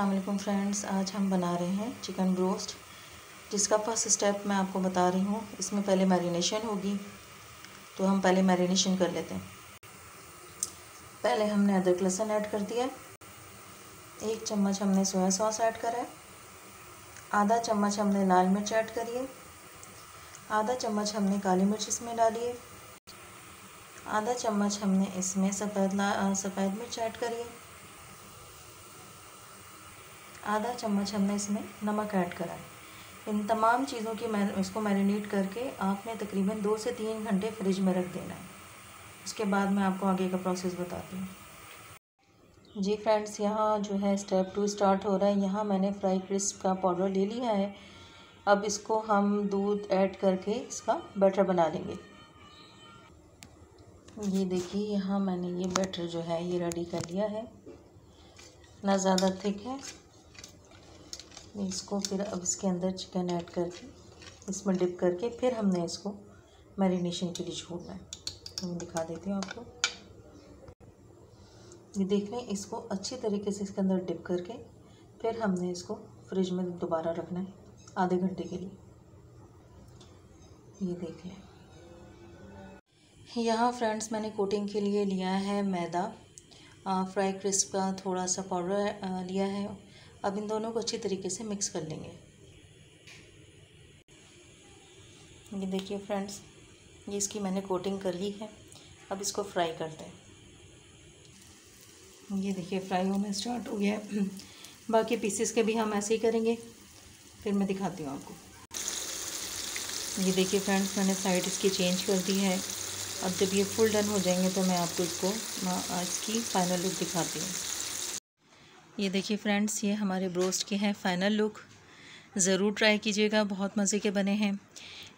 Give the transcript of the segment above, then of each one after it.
अस्सलाम वालेकुम फ्रेंड्स, आज हम बना रहे हैं चिकन ब्रोस्ट, जिसका फर्स्ट स्टेप मैं आपको बता रही हूँ। इसमें पहले मैरिनेशन होगी, तो हम पहले मैरिनेशन कर लेते हैं। पहले हमने अदरक लहसुन ऐड कर दिया है, 1 चम्मच हमने सोया सॉस ऐड करा है, आधा चम्मच हमने लाल मिर्च ऐड करी है, आधा चम्मच हमने काली मिर्च इसमें डाली है, आधा चम्मच हमने इसमें सफ़ेद मिर्च ऐड करी है, आधा चम्मच हमने इसमें नमक ऐड करा है। इन तमाम चीज़ों की इसको मैरिनेट करके आपने तकरीबन 2 से 3 घंटे फ्रिज में रख देना है। उसके बाद मैं आपको आगे का प्रोसेस बताती हूँ। जी फ्रेंड्स, यहाँ जो है स्टेप 2 स्टार्ट हो रहा है। यहाँ मैंने फ्राई क्रिस्प का पाउडर ले लिया है। अब इसको हम दूध ऐड करके इसका बैटर बना लेंगे। ये देखिए, यहाँ मैंने ये बैटर जो है ये रेडी कर लिया है, ना ज़्यादा थिक है। इसको फिर अब इसके अंदर चिकन ऐड करके इसमें डिप करके फिर हमने इसको मैरिनेशन के लिए छोड़ना है। मैं दिखा देती हूँ आपको। ये देख लें, इसको अच्छी तरीके से इसके अंदर डिप करके फिर हमने इसको फ्रिज में दोबारा रखना है आधे घंटे के लिए। ये देख लें, यहाँ फ्रेंड्स मैंने कोटिंग के लिए लिया है मैदा, फ्राई क्रिस्प का थोड़ा सा पाउडर लिया है। अब इन दोनों को अच्छी तरीके से मिक्स कर लेंगे। ये देखिए फ्रेंड्स, ये इसकी मैंने कोटिंग कर ली है। अब इसको फ्राई करते हैं। ये देखिए फ्राई होना स्टार्ट हो गया है। बाकी पीसेस के भी हम ऐसे ही करेंगे, फिर मैं दिखाती हूँ आपको। ये देखिए फ्रेंड्स, मैंने साइड इसकी चेंज कर दी है। अब जब ये फुल डन हो जाएंगे तो मैं आपको इसकी फ़ाइनल लुक दिखाती हूँ। ये देखिए फ्रेंड्स, ये हमारे ब्रोस्ट के हैं फ़ाइनल लुक। ज़रूर ट्राई कीजिएगा, बहुत मज़े के बने हैं।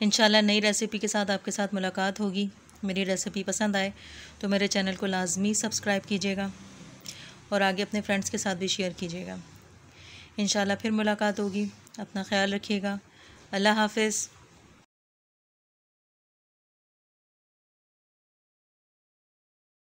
इंशाल्लाह नई रेसिपी के साथ आपके साथ मुलाकात होगी। मेरी रेसिपी पसंद आए तो मेरे चैनल को लाजमी सब्सक्राइब कीजिएगा और आगे अपने फ्रेंड्स के साथ भी शेयर कीजिएगा। इंशाल्लाह फिर मुलाकात होगी। अपना ख्याल रखिएगा। अल्लाह हाफ़िज़।